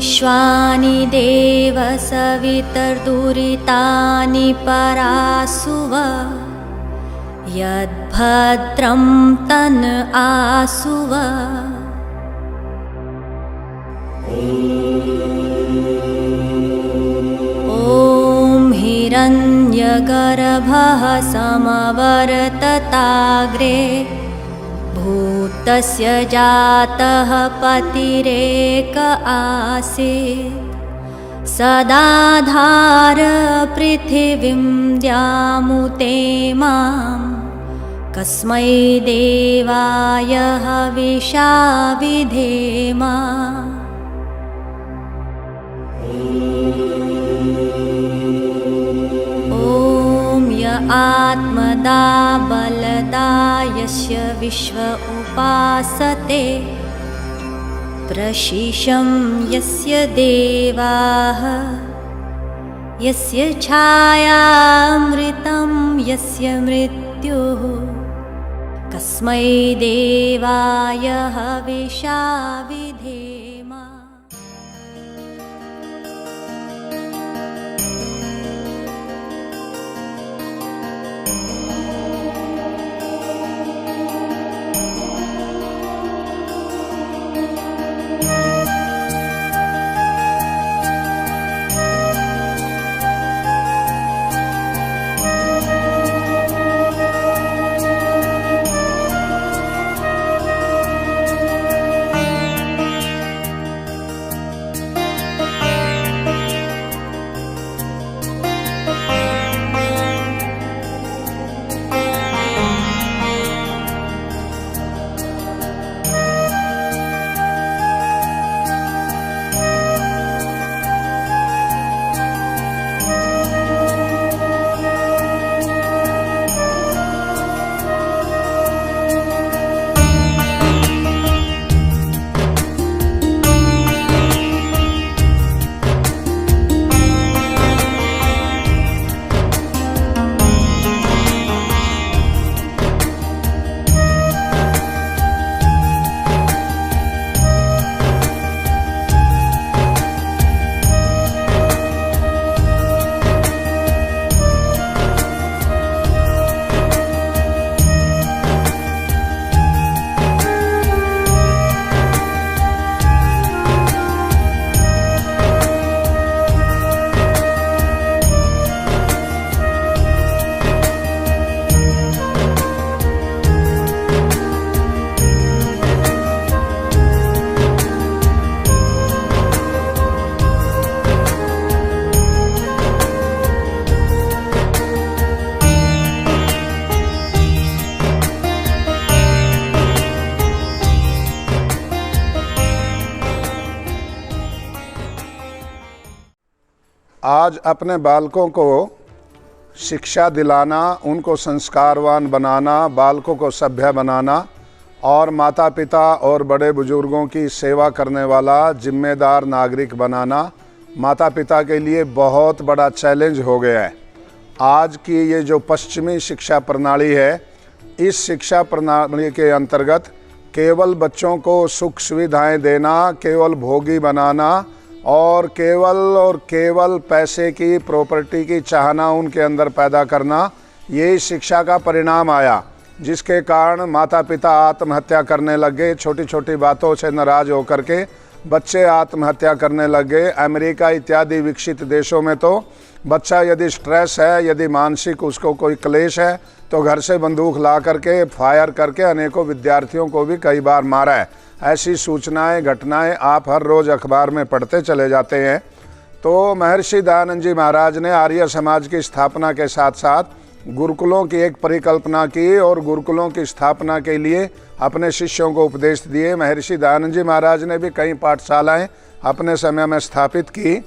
विश्वानि देव सवितर्दुरितानि परासुव यद्भद्रं तन् आसुव। ॐ हिरण्यगर्भः समवर्तताग्रे भूतस्य जातः पतिरेक आसीत् सदाधार पृथिवीं द्यामुते मां कस्मै देवाय हविषा विधेम। आत्मदा बलदा यस्य विश्व उपासते प्रशिशं यस्य देवाः यस्य छायामृतं यस्य मृत्युः कस्मै देवाय हविषा विधेम। आज अपने बालकों को शिक्षा दिलाना, उनको संस्कारवान बनाना, बालकों को सभ्य बनाना और माता पिता और बड़े बुजुर्गों की सेवा करने वाला जिम्मेदार नागरिक बनाना माता पिता के लिए बहुत बड़ा चैलेंज हो गया है। आज की ये जो पश्चिमी शिक्षा प्रणाली है, इस शिक्षा प्रणाली के अंतर्गत केवल बच्चों को सुख सुविधाएं देना, केवल भोगी बनाना और केवल पैसे की, प्रॉपर्टी की चाहना उनके अंदर पैदा करना, ये शिक्षा का परिणाम आया, जिसके कारण माता पिता आत्महत्या करने लग गए। छोटी छोटी बातों से नाराज होकर के बच्चे आत्महत्या करने लग गए। अमेरिका इत्यादि विकसित देशों में तो बच्चा यदि स्ट्रेस है, यदि मानसिक उसको कोई क्लेश है, तो घर से बंदूक ला करके फायर करके अनेकों विद्यार्थियों को भी कई बार मारा है। ऐसी सूचनाएं, घटनाएं आप हर रोज़ अखबार में पढ़ते चले जाते हैं। तो महर्षि दयानंद जी महाराज ने आर्य समाज की स्थापना के साथ साथ गुरुकुलों की एक परिकल्पना की और गुरुकुलों की स्थापना के लिए अपने शिष्यों को उपदेश दिए। महर्षि दयानंद जी महाराज ने भी कई पाठशालाएं अपने समय में स्थापित की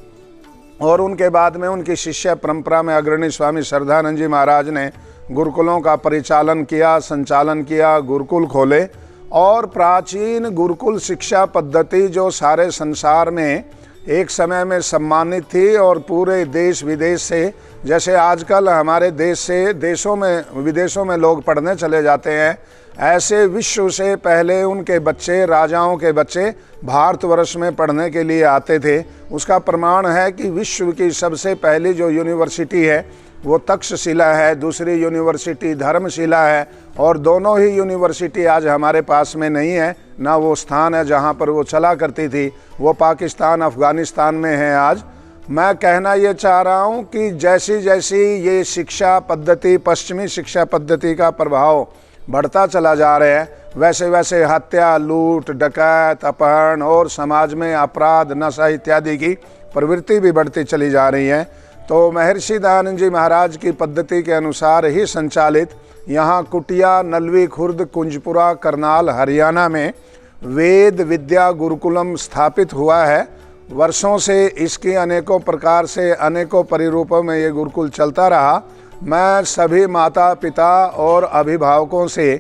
और उनके बाद में उनकी शिष्य परंपरा में अग्रणी स्वामी श्रद्धानंद जी महाराज ने गुरुकुलों का परिचालन किया, संचालन किया, गुरुकुल खोले और प्राचीन गुरुकुल शिक्षा पद्धति जो सारे संसार में एक समय में सम्मानित थी और पूरे देश विदेश से, जैसे आजकल हमारे देश से विदेशों में लोग पढ़ने चले जाते हैं, ऐसे विश्व से पहले उनके बच्चे, राजाओं के बच्चे भारतवर्ष में पढ़ने के लिए आते थे। उसका प्रमाण है कि विश्व की सबसे पहली जो यूनिवर्सिटी है वो तक्षशिला है, दूसरी यूनिवर्सिटी धर्मशिला है, और दोनों ही यूनिवर्सिटी आज हमारे पास में नहीं है, ना वो स्थान है जहाँ पर वो चला करती थी, वो पाकिस्तान, अफ़गानिस्तान में है आज। मैं कहना ये चाह रहा हूँ कि जैसी जैसी ये शिक्षा पद्धति, पश्चिमी शिक्षा पद्धति का प्रभाव बढ़ता चला जा रहा है, वैसे वैसे हत्या, लूट, डकैत, अपहरण और समाज में अपराध, नशा इत्यादि की प्रवृत्ति भी बढ़ती चली जा रही है। तो महर्षि दयानंद जी महाराज की पद्धति के अनुसार ही संचालित यहाँ कुटिया, नलवी खुर्द, कुंजपुरा, करनाल, हरियाणा में वेद विद्या गुरुकुलम स्थापित हुआ है। वर्षों से इसकी अनेकों प्रकार से, अनेकों परिरूपों में ये गुरुकुल चलता रहा। मैं सभी माता पिता और अभिभावकों से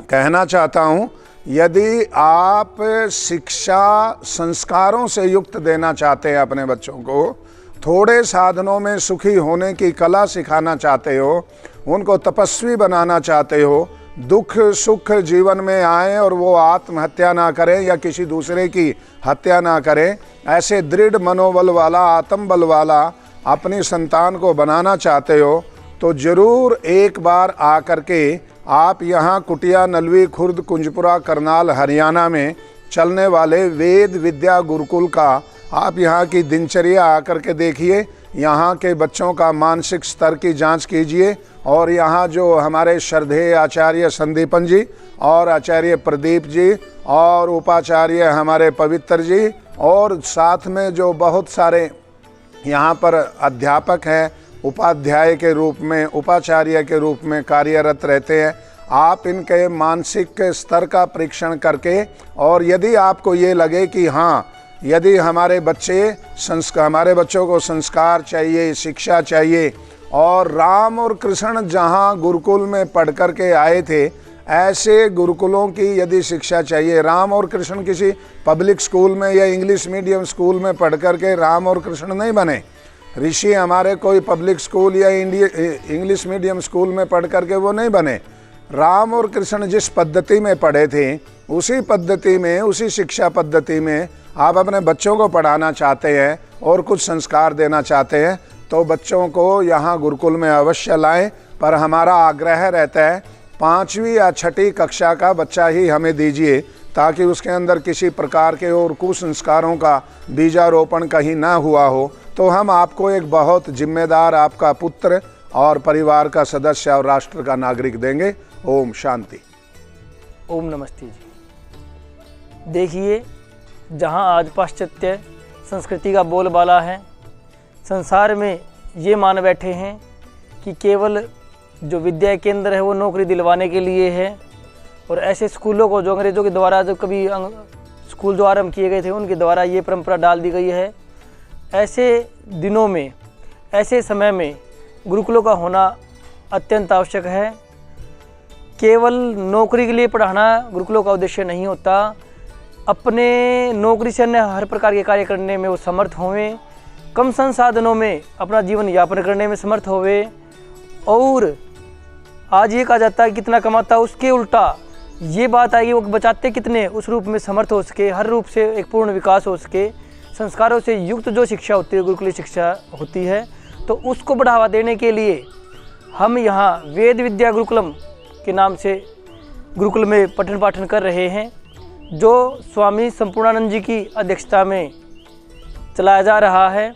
कहना चाहता हूँ, यदि आप शिक्षा संस्कारों से युक्त देना चाहते हैं अपने बच्चों को, थोड़े साधनों में सुखी होने की कला सिखाना चाहते हो, उनको तपस्वी बनाना चाहते हो, दुख सुख जीवन में आए और वो आत्महत्या ना करें या किसी दूसरे की हत्या ना करें, ऐसे दृढ़ मनोबल वाला, आत्मबल वाला अपनी संतान को बनाना चाहते हो, तो ज़रूर एक बार आकर के आप यहाँ कुटिया, नलवी खुर्द, कुंजपुरा, करनाल, हरियाणा में चलने वाले वेद विद्या गुरुकुल का आप यहाँ की दिनचर्या आकर के देखिए। यहाँ के बच्चों का मानसिक स्तर की जांच कीजिए, और यहाँ जो हमारे श्रद्धेय आचार्य संदीपन जी और आचार्य प्रदीप जी और उपाचार्य हमारे पवित्र जी, और साथ में जो बहुत सारे यहाँ पर अध्यापक हैं, उपाध्याय के रूप में, उपाचार्य के रूप में कार्यरत रहते हैं, आप इनके मानसिक स्तर का परीक्षण करके, और यदि आपको ये लगे कि हाँ, यदि हमारे बच्चों को संस्कार चाहिए, शिक्षा चाहिए, और राम और कृष्ण जहाँ गुरुकुल में पढ़ कर के आए थे, ऐसे गुरुकुलों की यदि शिक्षा चाहिए, राम और कृष्ण किसी पब्लिक स्कूल में या इंग्लिश मीडियम स्कूल में पढ़ कर के राम और कृष्ण नहीं बने। ऋषि हमारे कोई पब्लिक स्कूल या इंग्लिश मीडियम स्कूल में पढ़ कर के वो नहीं बने। राम और कृष्ण जिस पद्धति में पढ़े थे, उसी पद्धति में, उसी शिक्षा पद्धति में आप अपने बच्चों को पढ़ाना चाहते हैं और कुछ संस्कार देना चाहते हैं, तो बच्चों को यहाँ गुरुकुल में अवश्य लाएं। पर हमारा आग्रह रहता है 5वीं या 6ठी कक्षा का बच्चा ही हमें दीजिए, ताकि उसके अंदर किसी प्रकार के और कुसंस्कारों का बीजारोपण कहीं ना हुआ हो, तो हम आपको एक बहुत जिम्मेदार आपका पुत्र और परिवार का सदस्य और राष्ट्र का नागरिक देंगे। ओम शांति। ओम नमस्ते जी। देखिए, जहाँ आज पाश्चात्य संस्कृति का बोलबाला है, संसार में ये मान बैठे हैं कि केवल जो विद्या केंद्र है वो नौकरी दिलवाने के लिए है, और ऐसे स्कूलों को जो अंग्रेज़ों के द्वारा जो कभी स्कूल जो आरंभ किए गए थे उनके द्वारा ये परंपरा डाल दी गई है। ऐसे दिनों में, ऐसे समय में गुरुकुलों का होना अत्यंत आवश्यक है। केवल नौकरी के लिए पढ़ाना गुरुकुलों का उद्देश्य नहीं होता। अपने नौकरी से अन्य हर प्रकार के कार्य करने में वो समर्थ होवें, कम संसाधनों में अपना जीवन यापन करने में समर्थ होवे। और आज ये कहा जाता है कितना कमाता, उसके उल्टा ये बात आएगी वो बचाते कितने, उस रूप में समर्थ हो सके, हर रूप से एक पूर्ण विकास हो सके। संस्कारों से युक्त जो शिक्षा होती है, गुरुकुलीय शिक्षा होती है, तो उसको बढ़ावा देने के लिए हम यहाँ वेद विद्या गुरुकुलम के नाम से गुरुकुल में पठन पाठन कर रहे हैं, जो स्वामी संपूर्णानंद जी की अध्यक्षता में चलाया जा रहा है।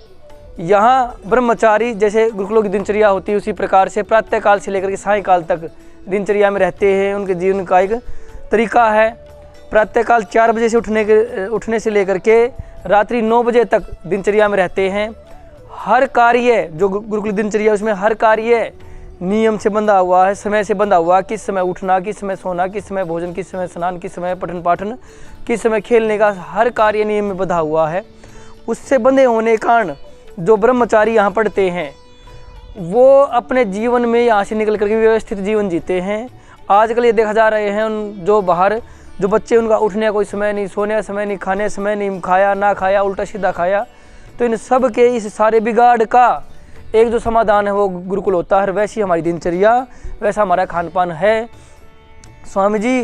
यहाँ ब्रह्मचारी जैसे गुरुकुलों की दिनचर्या होती है, उसी प्रकार से प्रातःकाल से लेकर के सायंकाल तक दिनचर्या में रहते हैं। उनके जीवन का एक तरीका है। प्रातःकाल 4 बजे से उठने से लेकर के रात्रि 9 बजे तक दिनचर्या में रहते हैं। हर कार्य जो गुरुकुल दिनचर्या, उसमें हर कार्य नियम से बंधा हुआ है, समय से बंधा हुआ, किस समय उठना, किस समय सोना, किस समय भोजन, किस समय स्नान, किस समय पठन पाठन, किस समय खेलने का, हर कार्य नियम में बंधा हुआ है। उससे बंधे होने के कारण जो ब्रह्मचारी यहाँ पढ़ते हैं वो अपने जीवन में यहाँ से निकल करके व्यवस्थित जीवन जीते हैं। आजकल ये देखा जा रहे हैं उन जो बाहर जो बच्चे, उनका उठने का कोई समय नहीं, सोने का समय नहीं, खाने का समय नहीं, खाया ना खाया, उल्टा सीधा खाया। तो इन सब के इस सारे बिगाड़ का एक जो समाधान है वो गुरुकुल होता है। वैसी हमारी दिनचर्या, वैसा हमारा खान पान है। स्वामी जी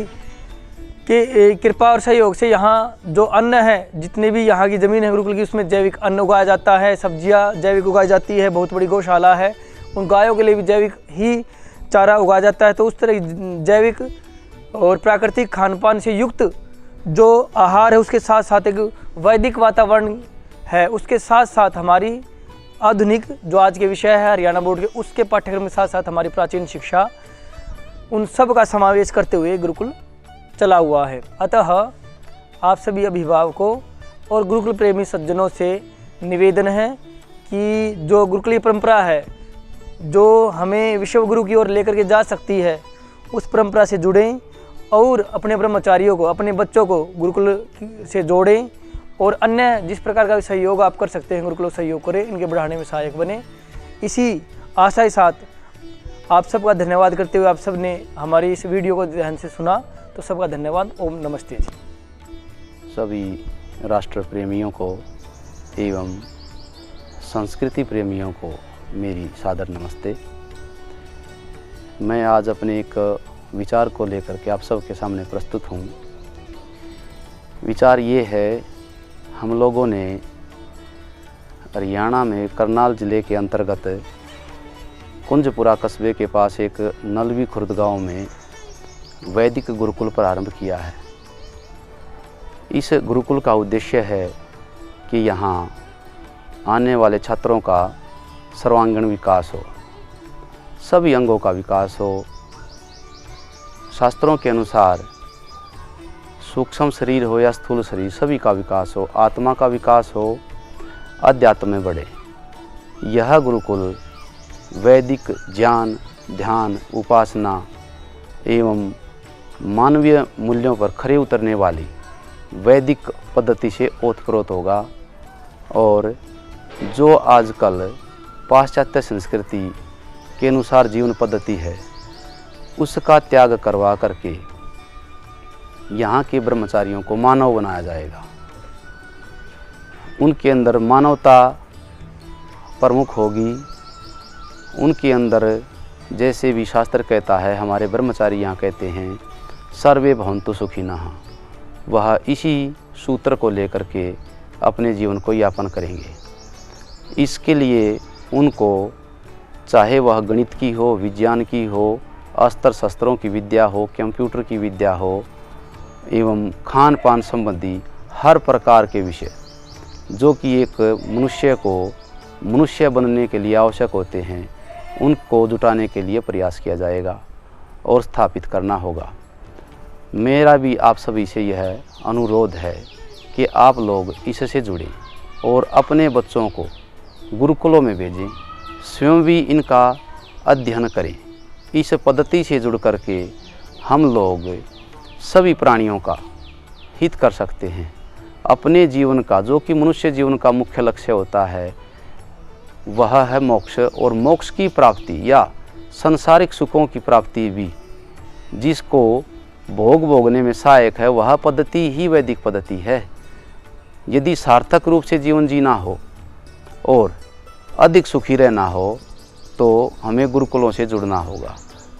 के कृपा और सहयोग से यहाँ जो अन्न है, जितने भी यहाँ की ज़मीन है गुरुकुल की, उसमें जैविक अन्न उगाया जाता है, सब्जियाँ जैविक उगाई जाती है, बहुत बड़ी गौशाला है, उन गायों के लिए भी जैविक ही चारा उगाया जाता है। तो उस तरह जैविक और प्राकृतिक खान पान से युक्त जो आहार है, उसके साथ साथ एक वैदिक वातावरण है, उसके साथ साथ हमारी आधुनिक जो आज के विषय है हरियाणा बोर्ड के, उसके पाठ्यक्रम के साथ साथ हमारी प्राचीन शिक्षा, उन सब का समावेश करते हुए गुरुकुल चला हुआ है। अतः आप सभी अभिभावकों और गुरुकुल प्रेमी सज्जनों से निवेदन है कि जो गुरुकुलीय परंपरा है, जो हमें विश्व गुरु की ओर लेकर के जा सकती है, उस परंपरा से जुड़ें और अपने ब्रह्मचारियों को, अपने बच्चों को गुरुकुल से जोड़ें और अन्य जिस प्रकार का भी सहयोग आप कर सकते हैं गुरुकुल सहयोग करें, इनके बढ़ाने में सहायक बने। इसी आशा के साथ आप सबका धन्यवाद करते हुए, आप सब ने हमारी इस वीडियो को ध्यान से सुना, तो सबका धन्यवाद। ओम नमस्ते जी। सभी राष्ट्र प्रेमियों को एवं संस्कृति प्रेमियों को मेरी सादर नमस्ते। मैं आज अपने एक विचार को लेकर के आप सबके सामने प्रस्तुत हूँ। विचार ये है, हम लोगों ने हरियाणा में करनाल ज़िले के अंतर्गत कुंजपुरा कस्बे के पास एक नलवी खुर्द गांव में वैदिक गुरुकुल प्रारंभ किया है। इस गुरुकुल का उद्देश्य है कि यहाँ आने वाले छात्रों का सर्वांगीण विकास हो, सभी अंगों का विकास हो, शास्त्रों के अनुसार सूक्ष्म शरीर हो या स्थूल शरीर, सभी का विकास हो, आत्मा का विकास हो, अध्यात्म में बढ़े। यह गुरुकुल वैदिक ज्ञान, ध्यान, उपासना एवं मानवीय मूल्यों पर खरे उतरने वाली वैदिक पद्धति से ओतप्रोत होगा और जो आजकल पाश्चात्य संस्कृति के अनुसार जीवन पद्धति है, उसका त्याग करवा करके यहाँ के ब्रह्मचारियों को मानव बनाया जाएगा। उनके अंदर मानवता प्रमुख होगी। उनके अंदर जैसे भी शास्त्र कहता है, हमारे ब्रह्मचारी यहाँ कहते हैं सर्वे भवन्तु सुखिनः, वह इसी सूत्र को लेकर के अपने जीवन को यापन करेंगे। इसके लिए उनको चाहे वह गणित की हो, विज्ञान की हो, अस्त्र शस्त्रों की विद्या हो, कंप्यूटर की विद्या हो एवं खान पान संबंधी हर प्रकार के विषय जो कि एक मनुष्य को मनुष्य बनने के लिए आवश्यक होते हैं, उनको जुटाने के लिए प्रयास किया जाएगा और स्थापित करना होगा। मेरा भी आप सभी से यह अनुरोध है कि आप लोग इससे जुड़ें और अपने बच्चों को गुरुकुलों में भेजें, स्वयं भी इनका अध्ययन करें। इस पद्धति से जुड़ करके हम लोग सभी प्राणियों का हित कर सकते हैं। अपने जीवन का, जो कि मनुष्य जीवन का मुख्य लक्ष्य होता है, वह है मोक्ष, और मोक्ष की प्राप्ति या संसारिक सुखों की प्राप्ति भी जिसको भोग भोगने में सहायक है, वह पद्धति ही वैदिक पद्धति है। यदि सार्थक रूप से जीवन जीना हो और अधिक सुखी रहना हो तो हमें गुरुकुलों से जुड़ना होगा।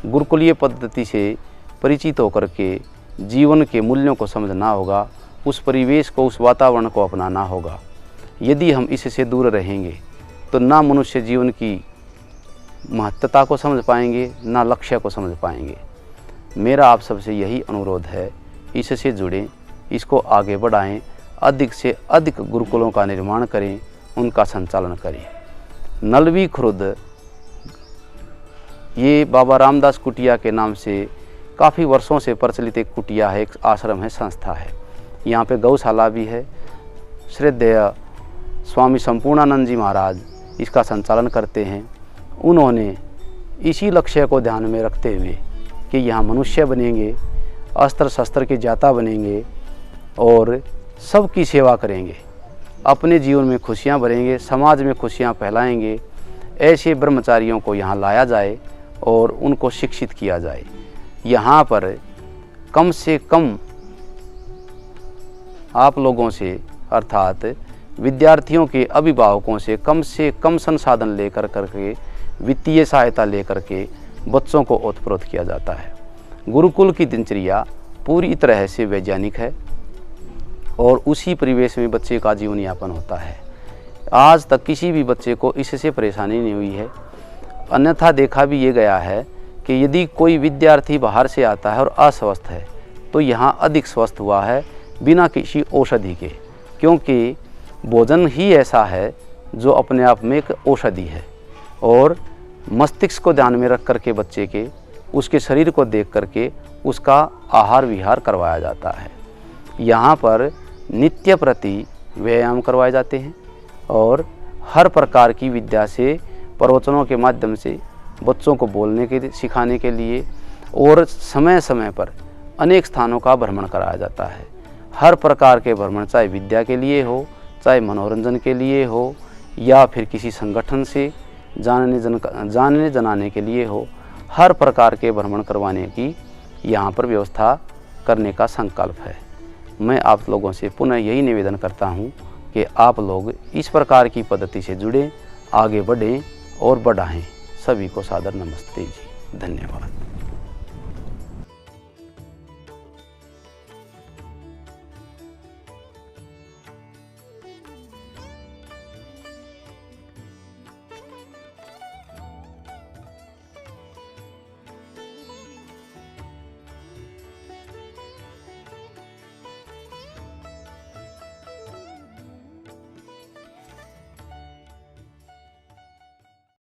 गुरुकुलीय पद्धति से परिचित होकर के जीवन के मूल्यों को समझना होगा, उस परिवेश को, उस वातावरण को अपनाना होगा। यदि हम इससे दूर रहेंगे तो ना मनुष्य जीवन की महत्वता को समझ पाएंगे, ना लक्ष्य को समझ पाएंगे। मेरा आप सबसे यही अनुरोध है, इससे जुड़ें, इसको आगे बढ़ाएं, अधिक से अधिक गुरुकुलों का निर्माण करें, उनका संचालन करें। नलवी खुर्द ये बाबा रामदास कुटिया के नाम से काफ़ी वर्षों से प्रचलित एक कुटिया है, एक आश्रम है, संस्था है। यहाँ पे गौशाला भी है। श्रद्धेय स्वामी संपूर्णानंद जी महाराज इसका संचालन करते हैं। उन्होंने इसी लक्ष्य को ध्यान में रखते हुए कि यहाँ मनुष्य बनेंगे, अस्त्र शस्त्र के ज्ञाता बनेंगे और सबकी सेवा करेंगे, अपने जीवन में खुशियाँ भरेंगे, समाज में खुशियाँ फैलाएंगे, ऐसे ब्रह्मचारियों को यहाँ लाया जाए और उनको शिक्षित किया जाए। यहाँ पर कम से कम आप लोगों से, अर्थात विद्यार्थियों के अभिभावकों से कम संसाधन लेकर करके, वित्तीय सहायता लेकर के बच्चों को ओतप्रोत किया जाता है। गुरुकुल की दिनचर्या पूरी तरह से वैज्ञानिक है और उसी परिवेश में बच्चे का जीवन यापन होता है। आज तक किसी भी बच्चे को इससे परेशानी नहीं हुई है। अन्यथा देखा भी ये गया है कि यदि कोई विद्यार्थी बाहर से आता है और अस्वस्थ है तो यहाँ अधिक स्वस्थ हुआ है बिना किसी औषधि के, क्योंकि भोजन ही ऐसा है जो अपने आप में एक औषधि है। और मस्तिष्क को ध्यान में रख करके बच्चे के उसके शरीर को देख करके उसका आहार विहार करवाया जाता है। यहाँ पर नित्य प्रति व्यायाम करवाए जाते हैं और हर प्रकार की विद्या से प्रवचनों के माध्यम से बच्चों को बोलने के सिखाने के लिए और समय समय पर अनेक स्थानों का भ्रमण कराया जाता है। हर प्रकार के भ्रमण, चाहे विद्या के लिए हो, चाहे मनोरंजन के लिए हो, या फिर किसी संगठन से जानने जनाने के लिए हो, हर प्रकार के भ्रमण करवाने की यहाँ पर व्यवस्था करने का संकल्प है। मैं आप लोगों से पुनः यही निवेदन करता हूँ कि आप लोग इस प्रकार की पद्धति से जुड़ें, आगे बढ़ें और बढ़ाएं। सभी को सादर नमस्ते जी, धन्यवाद।